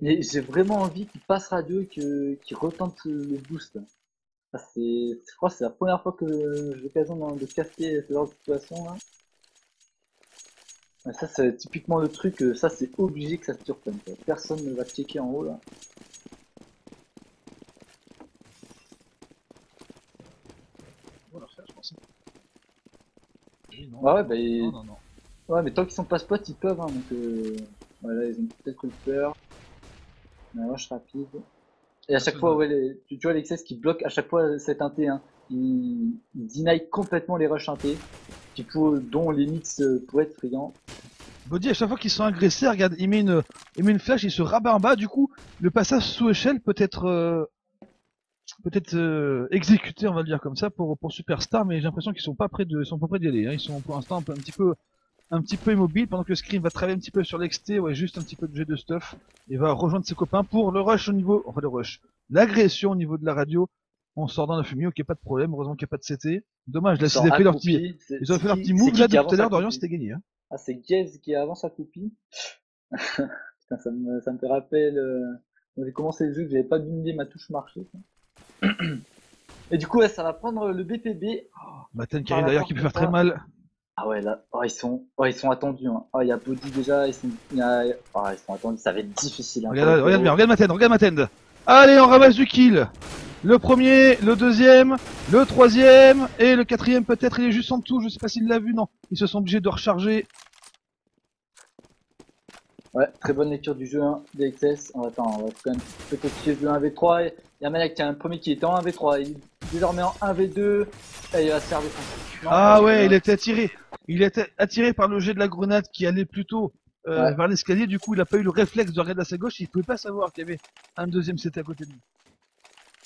Et j'ai vraiment envie qu'il passe radio et qu'il retente le boost. Ah, je crois que c'est la première fois que j'ai l'occasion de casquer ce genre de situation là. Ouais, ça c'est typiquement le truc, ça c'est obligé que ça se surprenne, quoi. Personne ne va checker en haut là. On va leur faire, je pense. Oui, non, Ouais, ouais, non, bah, non, non, non. ouais, mais tant qu'ils sont pas spots, ils peuvent, hein, donc voilà, ils ont peut-être le peur. Un rush rapide. Et à chaque Personne fois, va. ouais, tu vois l'Excess qui bloque à chaque fois cet inté, hein. Il deny complètement les rushs inté, dont les mix pourraient être friands. Body, à chaque fois qu'ils sont agressés, regarde, il met une flash, il se rabat en bas. Du coup, le passage sous échelle peut être exécuté, on va le dire comme ça, pour Superstar, mais j'ai l'impression qu'ils sont pas près ils sont pas près d'y aller. Hein. Ils sont pour l'instant un petit peu immobiles, pendant que Scream va travailler un petit peu sur l'XT, ouais, juste un petit peu de jet de stuff, et va rejoindre ses copains pour le rush au niveau, enfin le rush, l'agression au niveau de la radio. On sort dans la fumée, ok, pas de problème, heureusement qu'il n'y a pas de CT. Dommage, Ils là, sont s'ils avaient fait leur petit, accroupis. ils auraient fait leur petit C'est move, qui là, de tout à avance l'heure, Dorian, accroupi? c'était gagné, hein. Ah, c'est Gaze qui avance accroupi. Putain, ça me fait rappel. Quand j'ai commencé le jeu, que j'avais pas diminué ma touche marché. Et du coup, ouais, ça va prendre le BPB Maten qui par arrive la derrière, qui porte peut faire très A. mal. Ah ouais, là, oh, ils sont attendus, hein. Oh, il y a Body déjà, ils sont attendus, ça va être difficile, hein, pour les Regarde, regarde bien, PO. regarde Maten. Allez, on ramasse du kill. Le premier, le deuxième, le troisième, et le quatrième peut-être, il est juste en dessous, je sais pas s'il l'a vu, non. Ils se sont obligés de recharger. Ouais, très bonne lecture du jeu, hein, DXS. On va quand même peut-être suivre le 1v3. Il y a un mec qui a un premier qui était en 1v3, il est désormais en 1v2, et il va se faire défoncer. Non, Ah ouais, bien. il était attiré. Il était attiré par le jet de la grenade qui allait plutôt Ouais, vers l'escalier, du coup il a pas eu le réflexe de regarder à sa gauche, il pouvait pas savoir qu'il y avait un deuxième CT à côté de lui.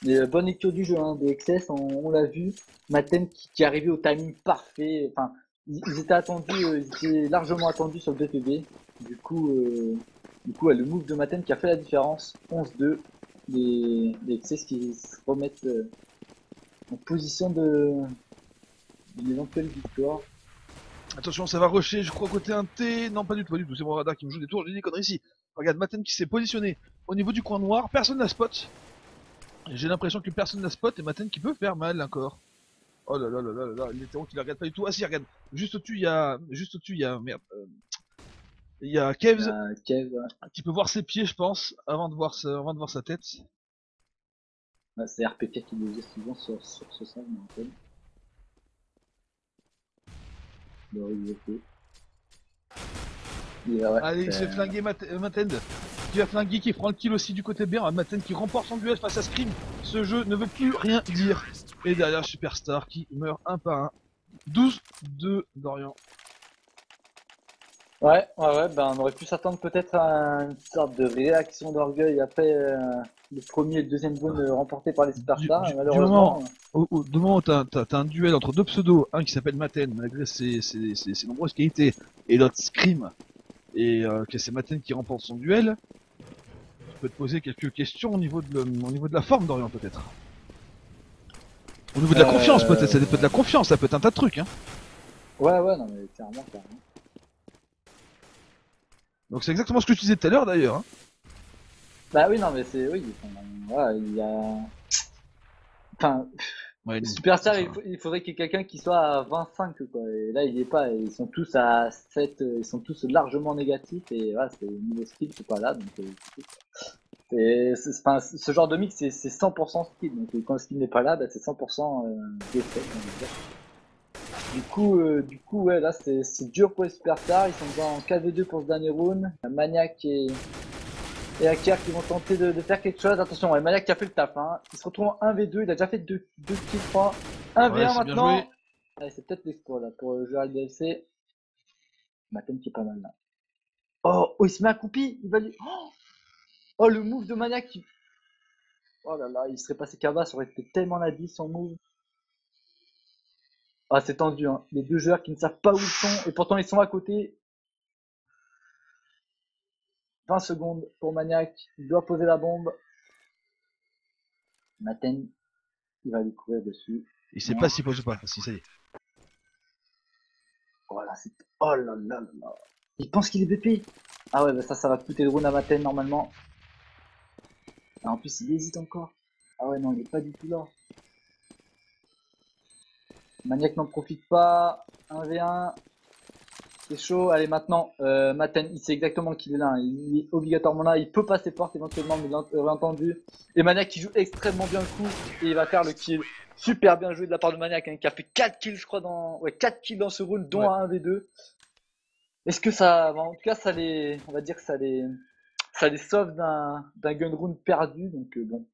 mais bonne lecture du jeu, hein, DXS, on l'a vu. Maten qui est arrivé au timing parfait. Enfin, ils étaient attendus, ils étaient largement attendus sur le BPB. Ouais, le move de Maten qui a fait la différence. 11-2. Les XS qui se remettent en position d'une éventuelle victoire. Attention, ça va rusher, je crois côté un T. Non, pas du tout, c'est mon radar qui me joue des tours, j'ai des conneries ici. Regarde, Maten qui s'est positionné au niveau du coin noir, personne n'a spot. J'ai l'impression que personne n'a spot et Maten qui peut faire mal encore. Oh là là là là là, les hétéros qui la regardent pas du tout. Ah si, regarde, juste au-dessus, il y a, merde, il y a Kevs Kev, qui peut voir ses pieds, je pense, avant de voir sa tête. ouais, c'est RPK qui nous dit souvent sur ce site, je me rappelle. Le réseau. Ouais, Allez, il se fait flinguer Maten, qui va flinguer, qui prend le kill aussi du côté B. Maten qui remporte son duel face à Scream. Ce jeu ne veut plus rien dire. Et derrière, Superstar qui meurt un par un. 12-2 Dorian. ouais, ben on aurait pu s'attendre peut-être à une sorte de réaction d'orgueil après le premier et le deuxième round remporté par les Superstars, et malheureusement. Du moment où t'as un duel entre deux pseudos, un qui s'appelle Maten, malgré ses nombreuses qualités, et l'autre Scream, et que c'est Maten qui remporte son duel, tu peux te poser quelques questions au niveau de la forme Dorian peut-être. Au niveau de la confiance peut-être, ça peut être de la confiance, ça peut être un tas de trucs. Hein. Ouais, non mais clairement. Donc c'est exactement ce que je disais tout à l'heure d'ailleurs. Hein. Bah oui, non mais c'est... Oui, voilà, il y a... Enfin... Ouais, Superstar, il faudrait qu'il y ait quelqu'un qui soit à 25 quoi. Et là il est pas, ils sont tous à 7, ils sont tous largement négatifs et voilà, c'est niveau skill c'est pas là donc enfin, ce genre de mix c'est 100% skill donc quand le skill n'est pas là bah, c'est 100% défaite. Du coup ouais là c'est dur pour les Superstars, ils sont en KV2 pour ce dernier round. Maniac et Hacker qui vont tenter de faire quelque chose. Attention, ouais, Maniac qui a fait le taf. Hein. Il se retrouve en 1v2, il a déjà fait 2 kills, 3. 1v1 maintenant. Allez, c'est peut-être l'exploit là pour jouer à DLC. Maten qui est pas mal là. Oh, il se met accroupi. Il va lui. Oh, le move de Maniac qui. Oh là là, il serait passé Kaba, ça aurait été tellement la 10 son move. Ah, c'est tendu, hein. Les deux joueurs qui ne savent pas où ils sont et pourtant ils sont à côté. 20 secondes pour Maniac. Il doit poser la bombe. Maten, il va lui courir dessus. Il sait pas s'il pose ou pas. Si, ça y est. Voilà, c'est... Oh là là là là. Il pense qu'il est BP. Ah ouais, bah ça va coûter le round à Maten normalement. Ah, en plus, il hésite encore. Ah ouais, non, il est pas du tout là. Maniac n'en profite pas. 1v1. C'est chaud. Allez, maintenant, Maten, il sait exactement qu'il est là. Il est obligatoirement là. Il peut passer porte éventuellement, mais il aurait entendu. Et Maniac qui joue extrêmement bien le coup. Et il va faire le kill. Super bien joué de la part de Maniac, hein, qui a fait 4 kills, je crois, Ouais, 4 kills dans ce round, dont un 1v2. Est-ce que ça... En tout cas, on va dire que ça les sauve d'un gun round perdu. Donc, bon.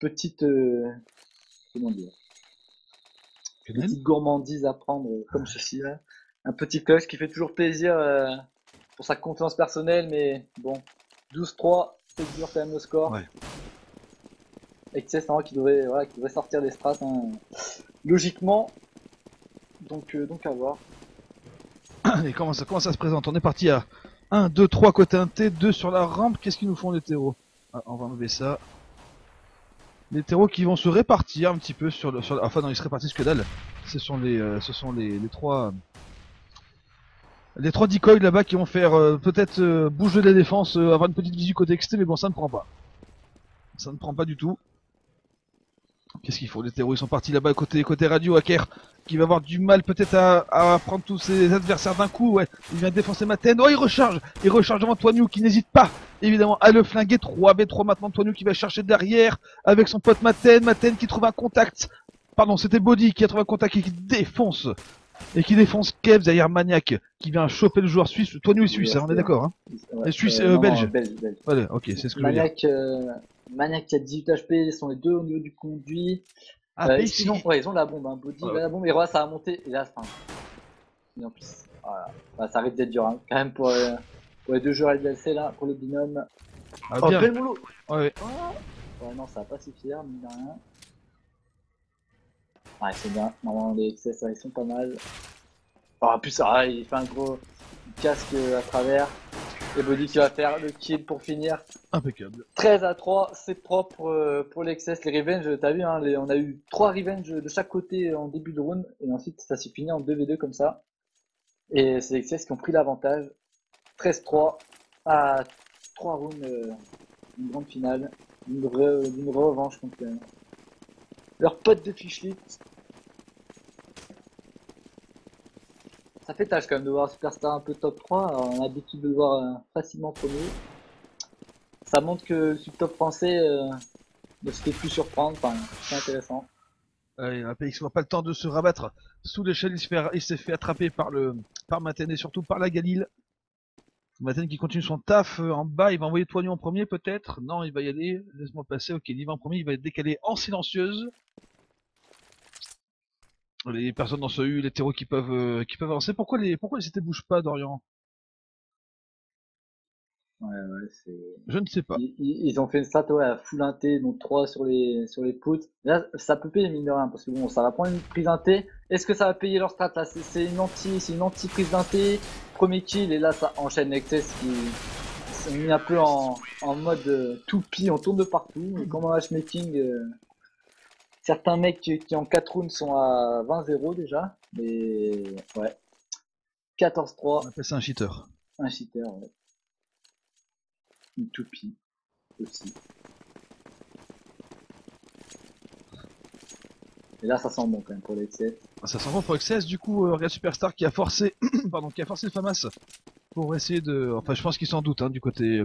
Petite... comment dire, petite gourmandise à prendre comme ceci là. Un petit coach qui fait toujours plaisir pour sa confiance personnelle, mais bon, 12-3, c'est dur quand même le score. Ouais. Excess qui devrait sortir des strats hein, logiquement. Donc à voir. Et comment ça se présente? On est parti à 1, 2, 3 côté inté, 2 sur la rampe. Qu'est-ce qu'ils nous font les terreaux? On va enlever ça. Les terreaux qui vont se répartir un petit peu sur le... Enfin non, ils se répartissent que dalle. Ce sont les trois... Les trois decoys là-bas qui vont faire peut-être bouger la défense, avoir une petite visu côté exté, mais bon, ça ne prend pas. Ça ne prend pas du tout. Qu'est-ce qu'il faut? Les terreaux, ils sont partis là-bas côté radio, Hacker, qui va avoir du mal peut-être à prendre tous ses adversaires d'un coup. Ouais, il vient défoncer Maten. Oh, il recharge devant Toignou qui n'hésite pas, évidemment, à le flinguer. 3v3 maintenant, Toignou qui va chercher derrière avec son pote Maten qui trouve un contact. Pardon, c'était Body qui a trouvé un contact et qui défonce. Et qui défonce Kev derrière Maniac, qui vient choper le joueur suisse. Toignou est suisse, hein, on est d'accord, hein. Ouais, Suisse, non, belge. Belge. Allez, ok, c'est ce que je veux dire. Maniac qui a 18 HP, ils sont les deux au niveau du conduit. Ah, ils ont la bombe, hein. Body, la bombe, et voilà, ça a monté, et là, en plus, voilà. Bah, ça arrive d'être dur, hein, quand même, pour les deux joueurs LDLC, là, pour le binôme. Ah, oh, bien. bel moulot. Ouais. Ouais, non, ça va pas suffire, mine de rien. Ouais, c'est bien. Normalement, les excès, ils sont pas mal. Oh, en plus, il fait un gros casque à travers. Et Body qui va faire le kill pour finir. Impeccable. 13-3, c'est propre pour l'Excess. Les Revenge, t'as vu, hein, on a eu 3 Revenge de chaque côté en début de round. Et ensuite, ça s'est fini en 2v2 comme ça. Et c'est l'Excess qui ont pris l'avantage. 13-3 à 3 rounds, une grande finale. D'une revanche contre leur pote de Fischlit. Ça fait tâche quand même de voir Superstar un peu top 3. Alors, on a l'habitude de le voir facilement premier. Ça montre que le subtop français ne se fait plus surprendre. Enfin, c'est intéressant. APX n'a pas le temps de se rabattre sous l'échelle. Il s'est fait attraper par Maten et surtout par la Galil. Maten qui continue son taf en bas, il va envoyer Toignon en premier peut-être. Non, il va y aller. Laisse-moi passer. Ok, il va en premier, il va être décalé en silencieuse. Les personnes dans ce U, les terreaux qui peuvent avancer. Pourquoi les CT bougent pas, Dorian? Ouais, ouais, c'est. Je ne sais pas. Ils ont fait une strat ouais, à full inté, donc 3 sur les poutres. Là, ça peut payer mine de rien, parce que bon, ça va prendre une prise inté. Est-ce que ça va payer leur strat là? C'est une anti prise d'inté, premier kill, et là ça enchaîne Excess qui sont mis un peu en mode toupie, on tourne de partout. Et comme en matchmaking, certains mecs qui en 4 rounds sont à 20-0 déjà. Mais ouais, On 14-3, appelle ça un cheater. un cheater, ouais. Une toupie aussi. Et là, ça sent bon quand même pour les 7. Ça s'en va pour Excess, du coup, Real Superstar qui a forcé, pardon, qui a forcé le FAMAS pour essayer de, enfin, je pense qu'ils s'en doutent, hein, côté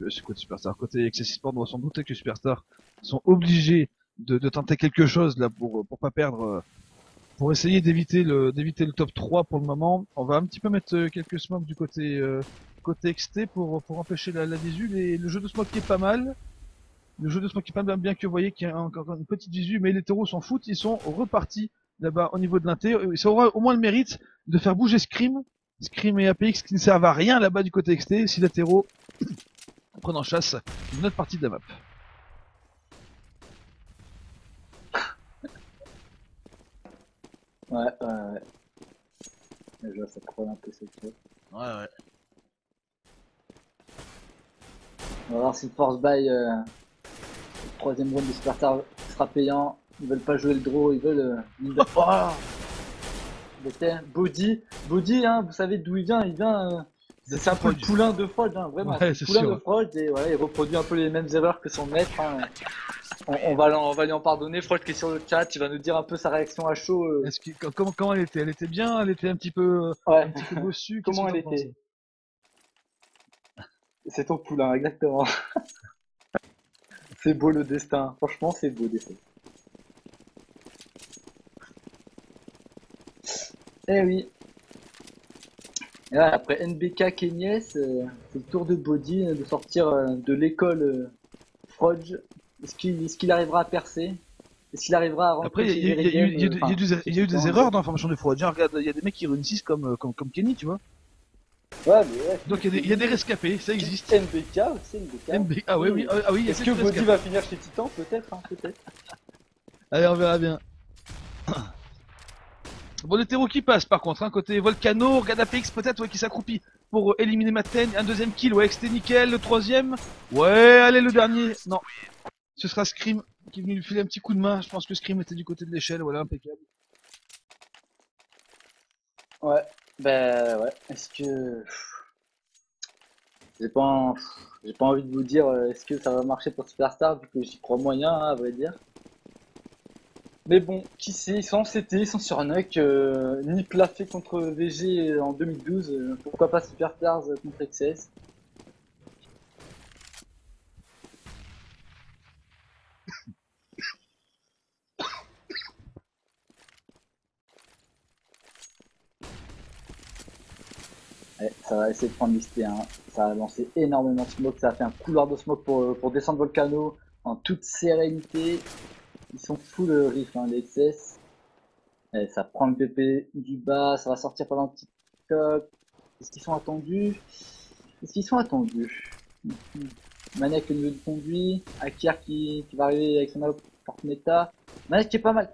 Superstar, côté Excess Sport, on doit s'en douter que Superstar sont obligés de tenter quelque chose, là, pour pas perdre, pour essayer d'éviter le top 3 pour le moment. On va un petit peu mettre quelques smokes du côté XT pour empêcher la visu. Le jeu de smoke qui est pas mal. Le jeu de smoke qui est pas mal, bien que vous voyez qu'il y a encore une petite visu, mais les terreaux s'en foutent, ils sont repartis là-bas au niveau de l'inté. Ça aura au moins le mérite de faire bouger Scream et APX qui ne servent à rien là-bas du côté XT si les terreaux prennent en chasse une autre partie de la map. Ouais, ouais. Je vois, ça prend un peu cette chose. Ouais, ouais. On va voir si Force Buy, le troisième round de Superstar sera payant. Ils veulent pas jouer le draw, ils veulent. Oh Body, Body, hein, vous savez d'où il vient? Il vient. C'est un peu le poulain de Frodge, hein, vraiment. Ouais, C'est c'est le poulain sûr. de Frodge et voilà, il reproduit un peu les mêmes erreurs que son maître. Hein. On va lui en pardonner. Frodge qui est sur le chat, il va nous dire un peu sa réaction à chaud. Comment elle était? Elle était bien? Elle était Ouais, un petit peu bossue? Qu'est-ce que comment elle t'en penses? était? C'est ton poulain, exactement. C'est beau le destin. Franchement, c'est beau des fois. Eh oui. Et là, après NBK Kenyes, c'est le tour de Body de sortir de l'école Frodge. Est-ce qu'il arrivera à percer? Est-ce qu'il arrivera à rentrer Après, chez Veridian? Enfin, il y a eu des techniquement, erreurs dans la formation des fois. Déjà, regarde, il y a des mecs qui réussissent comme Kenny, tu vois. ouais, mais ouais. Donc il y a des rescapés, ça existe. NBK aussi, NBK. Ah oui, oui, ah oui, il y a Est-ce que quelques Body rescapés. va finir chez Titan? Peut-être, hein, peut-être. Allez, on verra bien. Bon, les terreaux qui passent par contre, hein, côté Volcano, regarde APX peut-être, ouais, qui s'accroupit pour éliminer Maten. Un deuxième kill, ouais, XT nickel. Le troisième, ouais, allez, le dernier. Non, ce sera Scream qui est venu lui filer un petit coup de main. Je pense que Scream était du côté de l'échelle, voilà, impeccable. Ouais, ben ouais. Est-ce que. J'ai pas, j'ai pas envie de vous dire est-ce que ça va marcher pour Superstar, vu que j'y crois moyen, hein, à vrai dire. Mais bon, qui sait, ils sont en CT, ils sont sur Nuck, Nip l'a fait contre VG en 2012, pourquoi pas Superstars contre XS. Ouais, ça va essayer de prendre l'XT, hein. Ça a lancé énormément de smoke, ça a fait un couloir de smoke pour descendre Volcano en toute sérénité. Ils sont full riff, hein, les XS. Et ça prend le PP du bas, ça va sortir pendant un petit top. Est-ce qu'ils sont attendus? Est-ce qu'ils sont attendus? Manek au niveau du conduit, Akir qui va arriver avec son Fortneta. Manek qui est pas mal.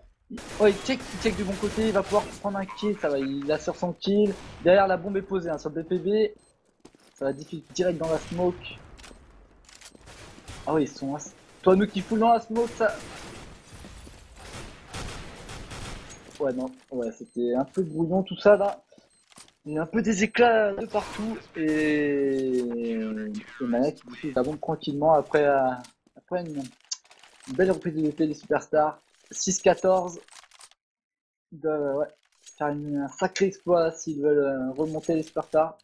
Oh, il check du bon côté, il va pouvoir prendre un kill, ça va, il assure son kill. Derrière la bombe est posée hein, sur le BPB. Ça va diffuser direct dans la smoke. Ah oui, ils sont... Toi, nous qui fout dans la smoke, ça... Ouais, non, ouais, c'était un peu brouillon tout ça là. Il y a un peu des éclats de partout et Manek qui diffuse la bombe tranquillement après une belle reprise de VP des Superstars. 6-14. Ils doivent ouais, faire un sacré exploit s'ils veulent remonter les Superstars.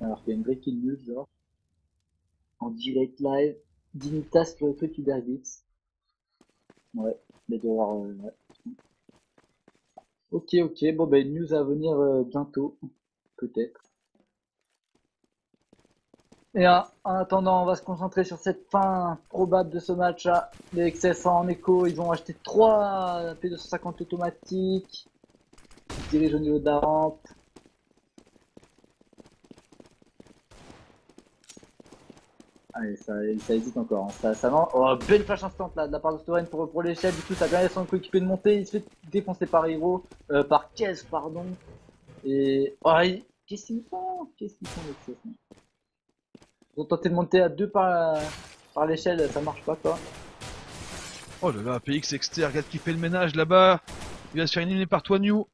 Alors qu'il y a une breaking news, genre, en direct live, Dignitas le truc Uber Eats. Ouais, mais de voir, ouais. Ok, ok, bon bah une news à venir bientôt, peut-être. Et en attendant, on va se concentrer sur cette fin probable de ce match-là. Les XS en écho, ils ont acheté 3 P250 automatiques. Ils dirigent au niveau de la rampe. Allez, ça hésite encore. Hein. Ça non. Oh, belle flash instant là de la part de Storen pour l'échelle. Du coup, ça permet à son coéquipier de monter. Il se fait défoncer par Hero. Par Kez, pardon. Et. Oh, qu'est-ce qu'ils font? Qu'est-ce qu'ils font les XS? Ils ont tenté de monter à 2 par l'échelle, ça marche pas quoi. Oh là là, PX XT, regarde qui fait le ménage là-bas. Il va se faire éliminer par Toignou.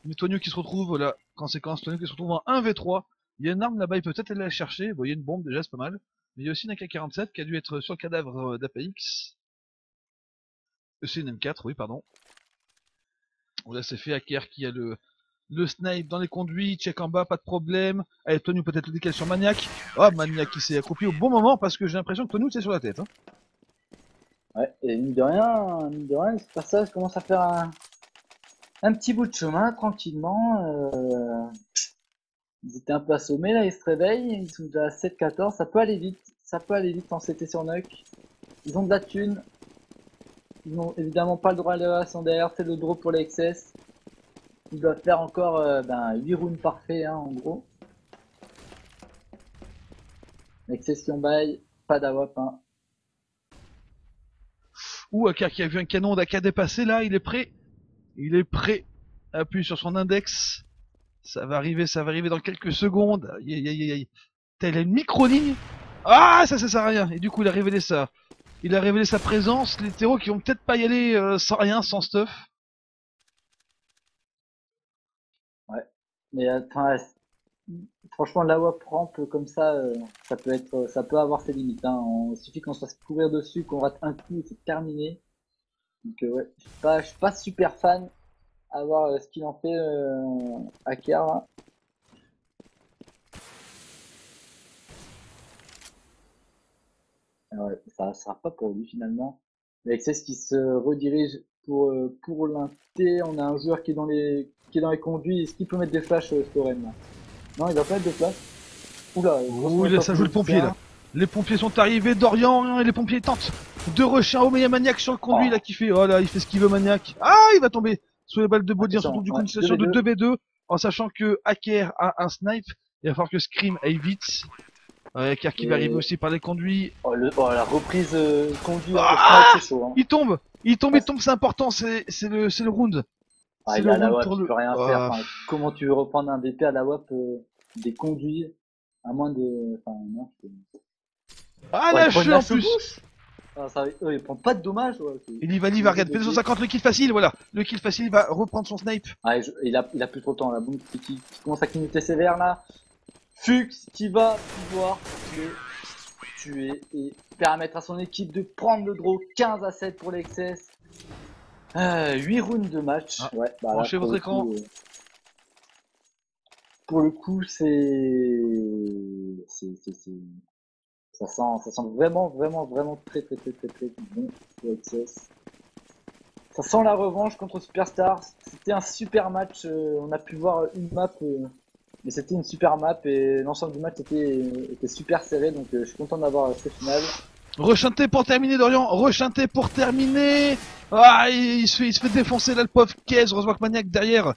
Mais Toignou qui se retrouve, voilà, conséquence, Toignou qui se retrouve en 1v3. Il y a une arme là-bas, il peut peut-être aller la chercher. Bon, il y a une bombe déjà, c'est pas mal. Mais il y a aussi une AK-47 qui a dû être sur le cadavre d'APX. C'est une M4, oui, pardon. Là, c'est fait Aker qui a le snipe dans les conduits, check en bas, pas de problème. Allez, Toignou peut-être le décale sur Maniac. Oh, Maniac qui s'est accroupi au bon moment parce que j'ai l'impression que Toignou c'est sur la tête. Hein. Ouais, et mine de rien, c'est pas ça, je commence à faire un petit bout de chemin tranquillement. Ils étaient un peu assommés là, ils se réveillent, ils sont déjà à 7-14, ça peut aller vite en CT sur Nuck. Ils ont de la thune, ils n'ont évidemment pas le droit à l'élévation derrière, c'est le draw pour les XS. Ils doivent faire encore 8 rounds parfaits hein, en gros. Les XS qui ont bail, pas d'AWP hein. Ou Aker qui a vu un canon d'AK dépasser là, il est prêt. Il est prêt. Appuie sur son index. Ça va arriver dans quelques secondes. Aïe aïe aïe aïe. Il a une micro-ligne. Ah, ça sert à rien. Et du coup, il a révélé ça. Il a révélé sa présence. Les terreaux qui vont peut-être pas y aller sans rien, sans stuff. Ouais. Mais enfin, franchement, la WAP ramp comme ça, ça peut avoir ses limites. Hein. Il suffit qu'on se fasse courir dessus, qu'on rate un coup et c'est terminé. Donc ouais, je suis pas super fan à voir ce qu'il en fait Aker. Là. Ouais, ça sera pas pour lui finalement. Mais c'est ce qui se redirige pour l'inté. On a un joueur qui est dans les conduits. Est-ce qu'il peut mettre des flashs Storen là? Non, il va pas mettre de flash. Oula, Ouh, là, ça joue le pompier là. Les pompiers sont arrivés d'Orient et les pompiers tentent de rusher au meilleur Maniac sur le conduit là qui fait. Oh là, il fait ce qu'il veut Maniac. Ah, il va tomber sous les balles de body, surtout du coup une situation de 2v2 en sachant que Aker a un snipe. Il va falloir que Scream aille vite. Aker qui va arriver aussi par les conduits. Oh, la reprise conduit c'est chaud. Hein. Il tombe, c'est important, c'est le round. Ah, il a la WAP, tu peux rien faire. Enfin, comment tu veux reprendre un BP à la WAP des conduits à moins de. Enfin, non, ah, lâche-le en plus! Ah, ça, il prend pas de dommages. Ouais, il va regarder P250, le kill facile, voilà. Le kill facile, il va reprendre son snipe. Ah, il a plus trop de temps, la bombe qui commence à clignoter sévère là. Fuchs qui va pouvoir le tuer et permettre à son équipe de prendre le draw 15-7 pour l'XS. 8 rounds de match. Ah, ouais, bah branchez votre écran. Pour le coup, ça sent vraiment très bon pour XS. Ça sent la revanche contre Superstar. C'était un super match. On a pu voir une map, mais c'était une super map et l'ensemble du match était super serré. Donc je suis content d'avoir ce final. Rechanté pour terminer Dorian, rechanté pour terminer. Ah, il se fait défoncer là le pauvre Kez. Heureusement que Maniac derrière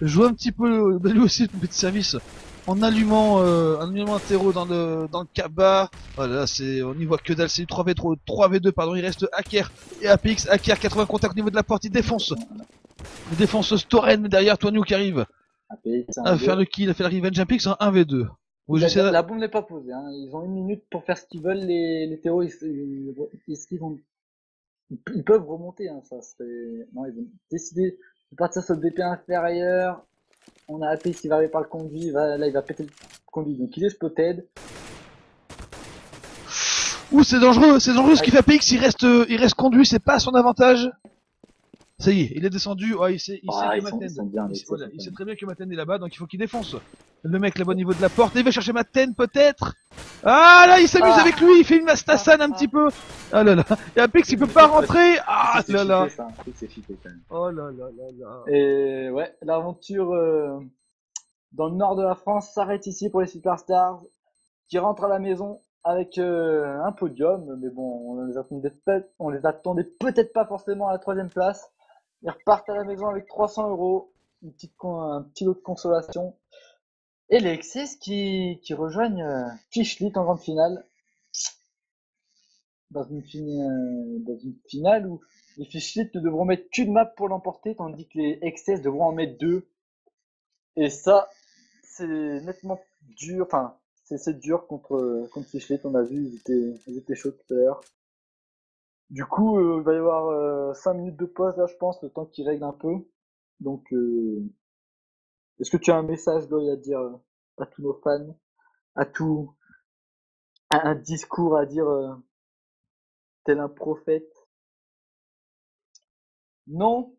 joue un petit peu lui aussi le petit service en allumant un terreau dans le cabas. Voilà, on y voit que dalle, c'est 3v2 pardon, il reste Aker et APX. Aker 80 contacts au niveau de la porte, il défonce Storen, mais derrière Toignou qui arrive à faire le kill, à faire le revenge. APX en 1v2. La bombe n'est pas posée, hein. Ils ont 1 minute pour faire ce qu'ils veulent, les terreaux, ils peuvent remonter, hein, ça serait... Non, ils vont décider de partir sur le BP inférieur. On a APX qui va arriver par le conduit, là il va péter le conduit, donc il est spotted. Ouh, c'est dangereux ce qu'il fait APX, il reste conduit, c'est pas à son avantage. Ça y est, il est descendu, il sait que Maten, il sait très bien que Maten est là-bas, donc il faut qu'il défonce. Le mec là-bas au niveau de la porte, il va chercher ma tête peut-être. Ah là, il s'amuse Ah. avec lui, il fait une Mastassan un petit peu. Ah là là, il y a Pix, il peut pas rentrer. Ah C'est là là. cheaté, ça. C'est cheaté quand même. Oh là là là là. Et ouais, l'aventure dans le nord de la France s'arrête ici pour les Superstars qui rentrent à la maison avec un podium, mais bon, on les attendait peut-être pas forcément à la troisième place. Ils repartent à la maison avec 300 euros, un petit lot de consolation. Et les Xs qui rejoignent Fishlit en grande finale, dans une finale où les Fishlit ne devront mettre qu'une map pour l'emporter, tandis que les XS devront en mettre deux. Et ça, c'est nettement dur. Enfin, c'est dur contre Fischlet. On a vu, ils étaient chauds tout à l'heure. Du coup, il va y avoir 5 minutes de pause là, je pense, le temps qu'ils règlent un peu. Donc, est-ce que tu as un message, Loïc, à dire à tous nos fans, à tout, un discours à dire tel un prophète? Non?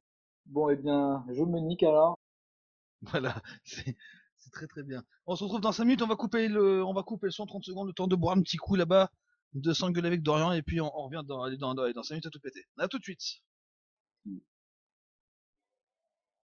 Bon, eh bien, je me nique alors. Voilà, c'est très très bien. On se retrouve dans 5 minutes, on va couper le son 30 secondes, le temps de boire un petit coup là-bas, de s'engueuler avec Dorian, et puis on revient dans 5 minutes à tout péter. À tout de suite.